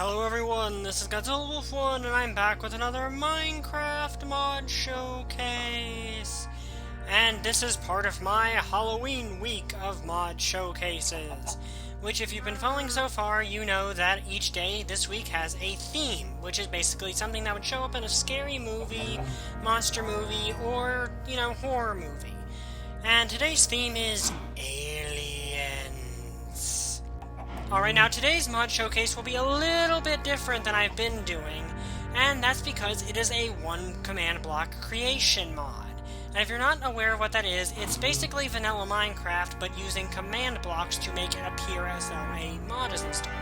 Hello everyone, this is Godzilla Wolf 1 and I'm back with another Minecraft mod showcase. And this is part of my Halloween week of mod showcases. Which, if you've been following so far, you know that each day this week has a theme, which is basically something that would show up in a scary movie, monster movie, or, horror movie. And today's theme is aliens. Alright, now today's mod showcase will be a little bit different than I've been doing, and that's because it is a one command block creation mod. And if you're not aware of what that is, it's basically vanilla Minecraft, but using command blocks to make it appear as though a mod is installed.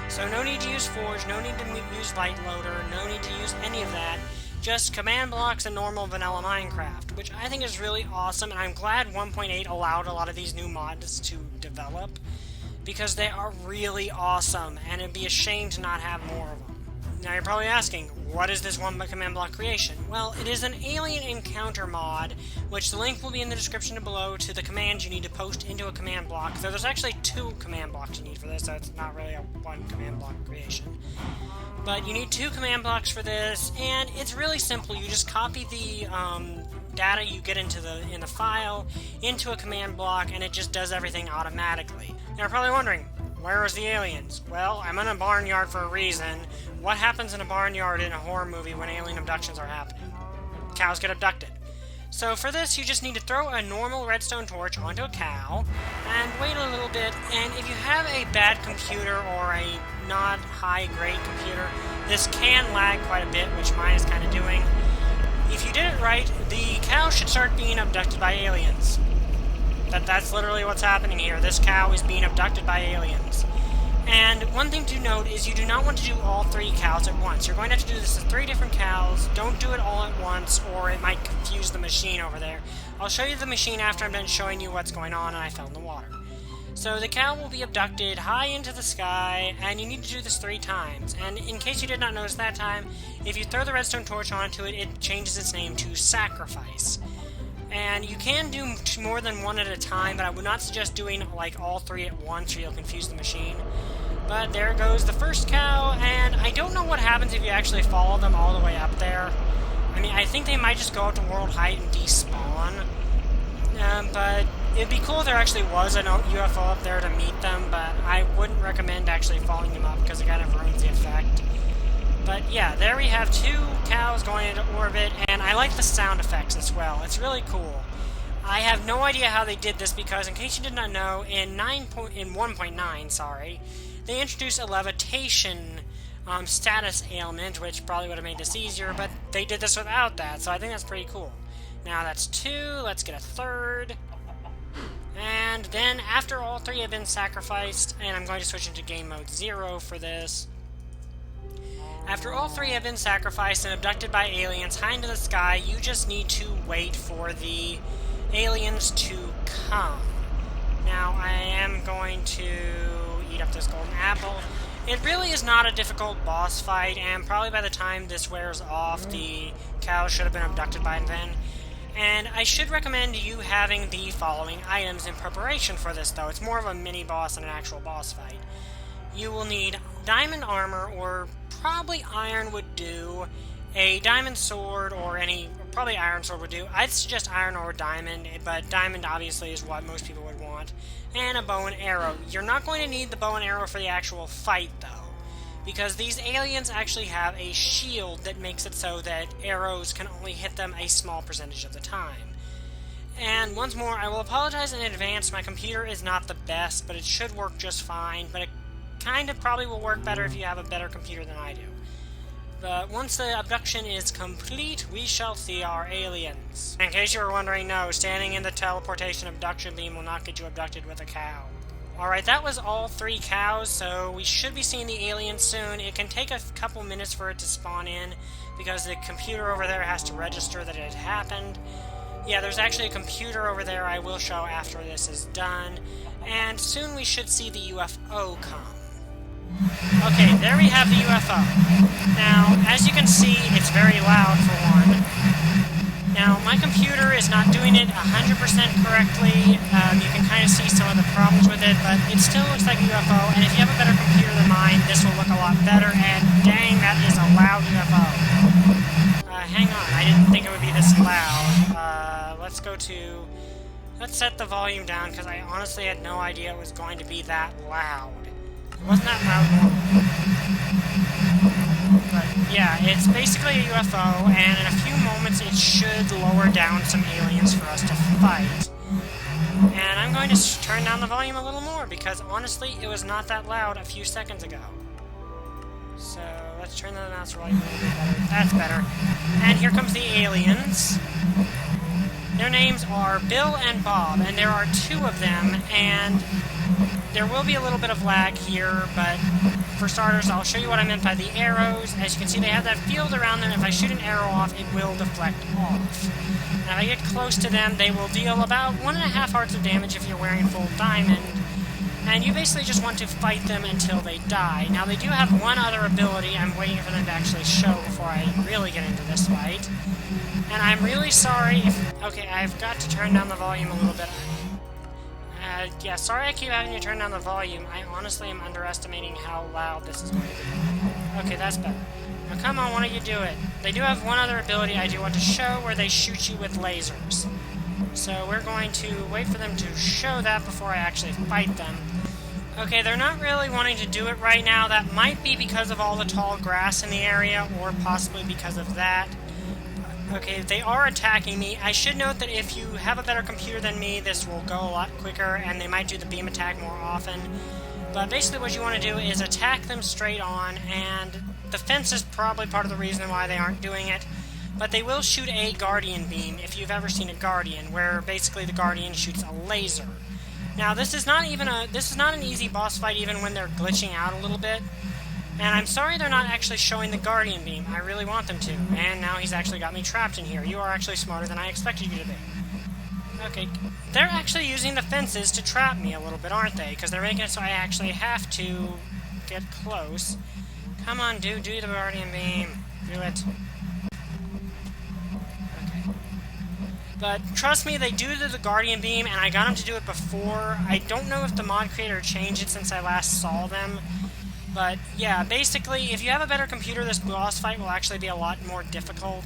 So no need to use Forge, no need to use Light Loader, no need to use any of that. Just command blocks and normal vanilla Minecraft, which I think is really awesome, and I'm glad 1.8 allowed a lot of these new mods to develop, because they are really awesome, and it'd be a shame to not have more of them. Now you're probably asking, what is this one command block creation? Well, it is an alien encounter mod, which the link will be in the description below to the commands you need to post into a command block. So there's actually 2 command blocks you need for this, so it's not really a one command block creation. But you need 2 command blocks for this, and it's really simple. You just copy the data you get in the file into a command block, and it just does everything automatically. Now you're probably wondering, where is the aliens? Well, I'm in a barnyard for a reason. What happens in a barnyard in a horror movie when alien abductions are happening? Cows get abducted. So for this, you just need to throw a normal redstone torch onto a cow, and wait a little bit, and if you have a bad computer or a not high-grade computer, this can lag quite a bit, which mine is kind of doing. If you did it right, the cow should start being abducted by aliens. That's literally what's happening here. This cow is being abducted by aliens. And one thing to note is you do not want to do all 3 cows at once. You're going to have to do this to 3 different cows. Don't do it all at once, or it might confuse the machine over there. I'll show you the machine after I'm done showing you what's going on and I fell in the water. So the cow will be abducted high into the sky, and you need to do this 3 times. And in case you did not notice that time, if you throw the redstone torch onto it, it changes its name to Sacrifice. And you can do more than 1 at a time, but I would not suggest doing like all 3 at once or you'll confuse the machine. But there goes the first cow, and I don't know what happens if you actually follow them all the way up there. I mean, I think they might just go up to world height and despawn. But it'd be cool if there actually was a UFO up there to meet them, but I wouldn't recommend actually following them up because it kind of ruins the effect. But yeah, there we have 2 cows going into orbit, and I like the sound effects as well. It's really cool. I have no idea how they did this because, in case you did not know, in 1.9, they introduced a levitation status ailment, which probably would have made this easier, but they did this without that, so I think that's pretty cool. Now that's 2, let's get a 3rd. And then, after all 3 have been sacrificed, and I'm going to switch into game mode 0 for this. After all 3 have been sacrificed and abducted by aliens high into the sky, you just need to wait for the aliens to come. Now, I am going to eat up this golden apple. It really is not a difficult boss fight, and probably by the time this wears off, the cows should have been abducted by then. And I should recommend you having the following items in preparation for this, though. It's more of a mini-boss than an actual boss fight. You will need diamond armor, or probably iron would do, a diamond sword, or probably iron sword would do. I'd suggest iron or diamond, but diamond obviously is what most people would want, and a bow and arrow. You're not going to need the bow and arrow for the actual fight, though, because these aliens actually have a shield that makes it so that arrows can only hit them a small percentage of the time. And once more, I will apologize in advance, my computer is not the best, but it should work just fine, but it kind of probably will work better if you have a better computer than I do. But once the abduction is complete, we shall see our aliens. In case you were wondering, no, standing in the teleportation abduction beam will not get you abducted with a cow. Alright, that was all 3 cows, so we should be seeing the aliens soon. It can take a couple minutes for it to spawn in, because the computer over there has to register that it happened. Yeah, there's actually a computer over there I will show after this is done, and soon we should see the UFO come. Okay, there we have the UFO. Now, as you can see, it's very loud for one. Now, my computer is not doing it 100% correctly. You can kind of see some of the problems with it, but it still looks like a UFO, and if you have a better computer than mine, this will look a lot better, and dang, that is a loud UFO. Hang on, I didn't think it would be this loud. Let's set the volume down, because I honestly had no idea it was going to be that loud. It wasn't that loud normally. But yeah, it's basically a UFO, and in a few moments it should lower down some aliens for us to fight. And I'm going to turn down the volume a little more, because honestly, it was not that loud a few seconds ago. So, let's turn the mouse volume a little bit better. That's better. And here comes the aliens. Their names are Bill and Bob, and there are two of them, and there will be a little bit of lag here, but for starters, I'll show you what I meant by the arrows. As you can see, they have that field around them. If I shoot an arrow off, it will deflect off. And if I get close to them, they will deal about 1.5 hearts of damage if you're wearing full diamond. And you basically just want to fight them until they die. Now, they do have one other ability I'm waiting for them to actually show before I really get into this fight. And I'm really sorry if... Okay, I've got to turn down the volume a little bit. Yeah, sorry I keep having to turn down the volume. I honestly am underestimating how loud this is going to be. Okay, that's better. Now come on, why don't you do it? They do have one other ability I do want to show where they shoot you with lasers. So we're going to wait for them to show that before I actually fight them. Okay, they're not really wanting to do it right now. That might be because of all the tall grass in the area, or possibly because of that. Okay, they are attacking me. I should note that if you have a better computer than me, this will go a lot quicker, and they might do the beam attack more often. But basically what you want to do is attack them straight on, and the fence is probably part of the reason why they aren't doing it. But they will shoot a Guardian beam, if you've ever seen a Guardian, where basically the Guardian shoots a laser. Now, this is not an easy boss fight even when they're glitching out a little bit. And I'm sorry they're not actually showing the Guardian beam. I really want them to. And now he's actually got me trapped in here. You are actually smarter than I expected you to be. Okay, they're actually using the fences to trap me a little bit, aren't they? Because they're making it so I actually have to get close. Come on, do the Guardian beam. Do it. Okay. But trust me, they do the Guardian beam, and I got them to do it before. I don't know if the mod creator changed it since I last saw them. But, yeah, basically, if you have a better computer, this boss fight will actually be a lot more difficult.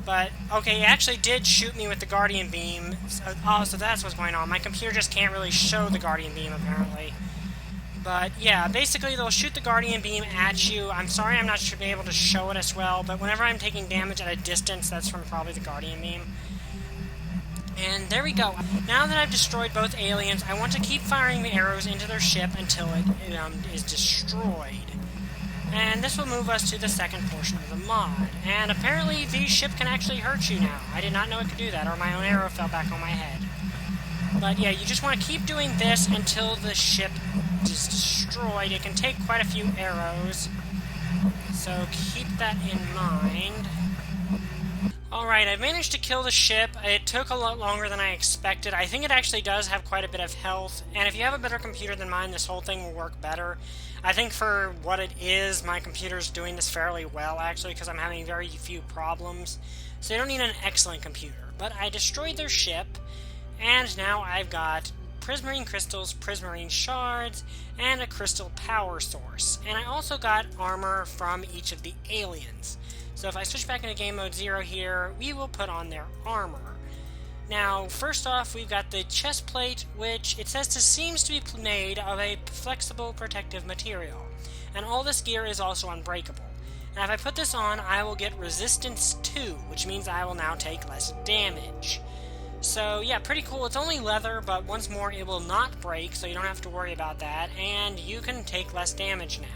But, okay, he actually did shoot me with the Guardian Beam. So that's what's going on. My computer just can't really show the Guardian Beam, apparently. But, yeah, basically, they'll shoot the Guardian Beam at you. I'm sorry I'm not able to show it as well, but whenever I'm taking damage at a distance, that's from probably the Guardian Beam. And there we go. Now that I've destroyed both aliens, I want to keep firing the arrows into their ship until it is destroyed. And this will move us to the second portion of the mod. And apparently the ship can actually hurt you now. I did not know it could do that, or my own arrow fell back on my head. But yeah, you just want to keep doing this until the ship is destroyed. It can take quite a few arrows, so keep that in mind. Alright, I've managed to kill the ship. It took a lot longer than I expected. I think it actually does have quite a bit of health, and if you have a better computer than mine, this whole thing will work better. I think for what it is, my computer's doing this fairly well, actually, because I'm having very few problems. So you don't need an excellent computer. But I destroyed their ship, and now I've got prismarine crystals, prismarine shards, and a crystal power source. And I also got armor from each of the aliens. So if I switch back into game mode 0 here, we will put on their armor. Now, first off, we've got the chest plate, which it says seems to be made of a flexible protective material. And all this gear is also unbreakable. Now, if I put this on, I will get resistance 2, which means I will now take less damage. So, yeah, pretty cool. It's only leather, but once more, it will not break, so you don't have to worry about that, and you can take less damage now.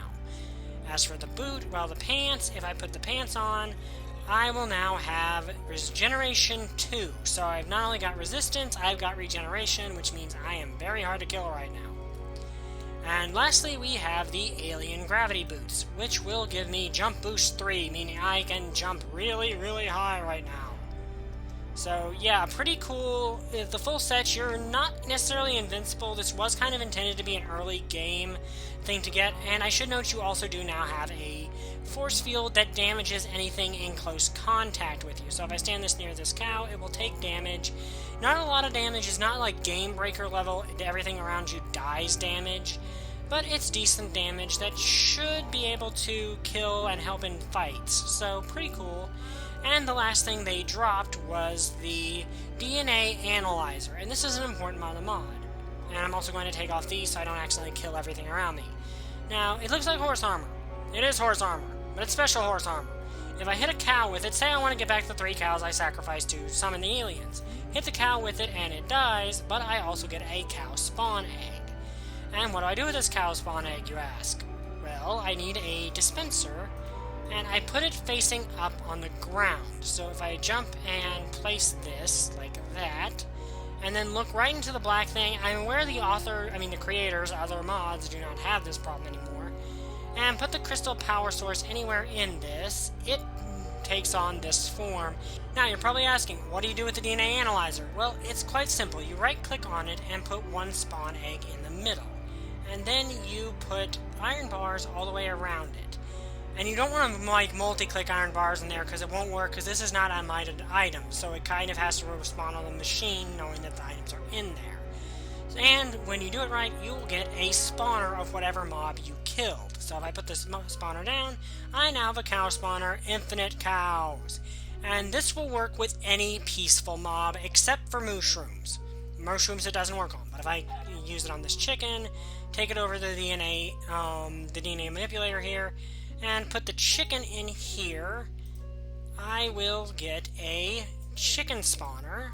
As for the boot, well, the pants, if I put the pants on, I will now have regeneration 2. So I've not only got resistance, I've got regeneration, which means I am very hard to kill right now. And lastly, we have the alien gravity boots, which will give me jump boost 3, meaning I can jump really, really high right now. So yeah, pretty cool. The full set, you're not necessarily invincible. This was kind of intended to be an early game thing to get, and I should note you also do now have a force field that damages anything in close contact with you. So if I stand this near this cow, it will take damage. Not a lot of damage, it's not like game breaker level, everything around you dies damage, but it's decent damage that should be able to kill and help in fights. So pretty cool. And the last thing they dropped was the DNA analyzer, and this is an important part of the mod. And I'm also going to take off these so I don't accidentally kill everything around me. Now, it looks like horse armor. It is horse armor, but it's special horse armor. If I hit a cow with it, say I want to get back the 3 cows I sacrificed to summon the aliens. Hit the cow with it and it dies, but I also get a cow spawn egg. And what do I do with this cow spawn egg, you ask? Well, I need a dispenser, and I put it facing up on the ground. So if I jump and place this like that, and then look right into the black thing, I'm aware the creators, other mods do not have this problem anymore, and put the crystal power source anywhere in this, it takes on this form. Now you're probably asking, what do you do with the DNA analyzer? Well, it's quite simple. You right click on it and put one spawn egg in the middle, and then you put iron bars all the way around it. And you don't want to like multi-click iron bars in there because it won't work, because this is not unlighted items, so it kind of has to respond on the machine knowing that the items are in there. And when you do it right, you will get a spawner of whatever mob you killed. So if I put this spawner down, I now have a cow spawner, infinite cows. And this will work with any peaceful mob except for mushrooms. Mushrooms it doesn't work on, but if I use it on this chicken, take it over to the DNA manipulator here, and put the chicken in here, I will get a chicken spawner,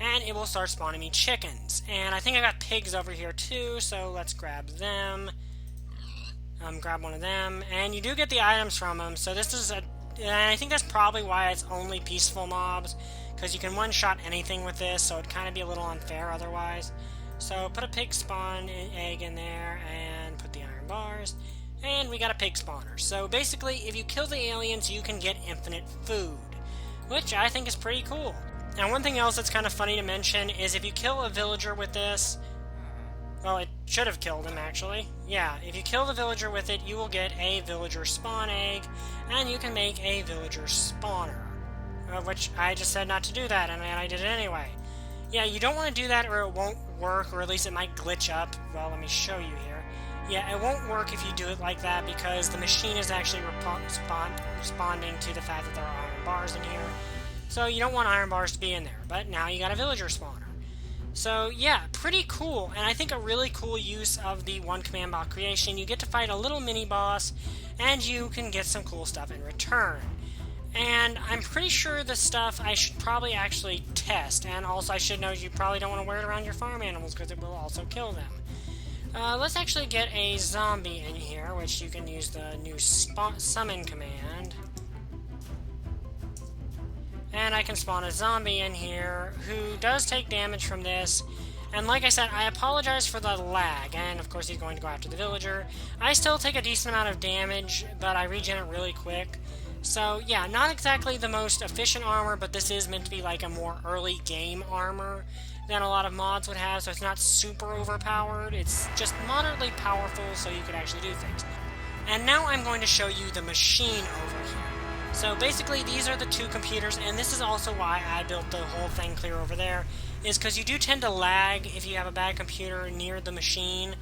and it will start spawning me chickens. And I think I got pigs over here too, so let's grab them. Grab one of them, and you do get the items from them, so this is and I think that's probably why it's only peaceful mobs, because you can one-shot anything with this, so it'd kind of be a little unfair otherwise. So put a pig spawn egg in there, and put the iron bars, and we got a pig spawner. So basically, if you kill the aliens, you can get infinite food, which I think is pretty cool. Now, one thing else that's kind of funny to mention is if you kill a villager with this, well, it should have killed him, actually. Yeah, if you kill the villager with it, you will get a villager spawn egg, and you can make a villager spawner. Which I just said not to do that, and I did it anyway. Yeah, you don't want to do that or it won't work, or at least it might glitch up. Well, let me show you here. Yeah, it won't work if you do it like that, because the machine is actually responding to the fact that there are iron bars in here. So you don't want iron bars to be in there, but now you got a villager spawner. So yeah, pretty cool, and I think a really cool use of the one command block creation. You get to fight a little mini boss, and you can get some cool stuff in return. And I'm pretty sure this stuff I should probably actually test, and also I should note you probably don't want to wear it around your farm animals because it will also kill them. Let's actually get a zombie in here, which you can use the new summon command. And I can spawn a zombie in here who does take damage from this. And like I said, I apologize for the lag, and of course he's going to go after the villager. I still take a decent amount of damage, but I regen it really quick. So yeah, not exactly the most efficient armor, but this is meant to be like a more early game armor than a lot of mods would have, so it's not super overpowered. It's just moderately powerful, so you could actually do things. And now I'm going to show you the machine over here. So basically, these are the two computers, and this is also why I built the whole thing clear over there, is because you do tend to lag if you have a bad computer near the machine.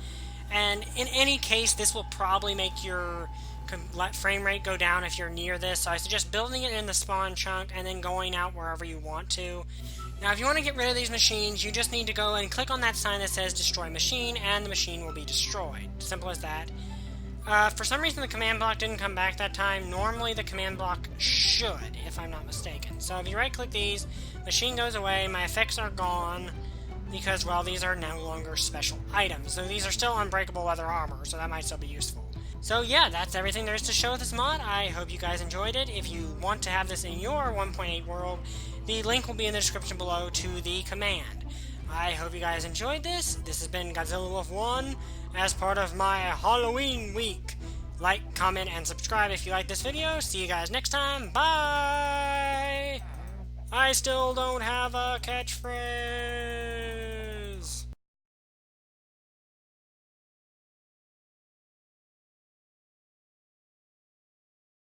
And in any case, this will probably make your frame rate go down if you're near this, so I suggest building it in the spawn chunk and then going out wherever you want to. Now, if you want to get rid of these machines, you just need to go and click on that sign that says Destroy Machine, and the machine will be destroyed. Simple as that. For some reason, the command block didn't come back that time. Normally, the command block should, if I'm not mistaken. So if you right-click these, machine goes away, my effects are gone, because, well, these are no longer special items. So these are still unbreakable leather armor, so that might still be useful. So yeah, that's everything there is to show with this mod. I hope you guys enjoyed it. If you want to have this in your 1.8 world, the link will be in the description below to the command. I hope you guys enjoyed this. This has been Godzilla Wolf 1 as part of my Halloween week. Like, comment, and subscribe if you like this video. See you guys next time. Bye! I still don't have a catchphrase.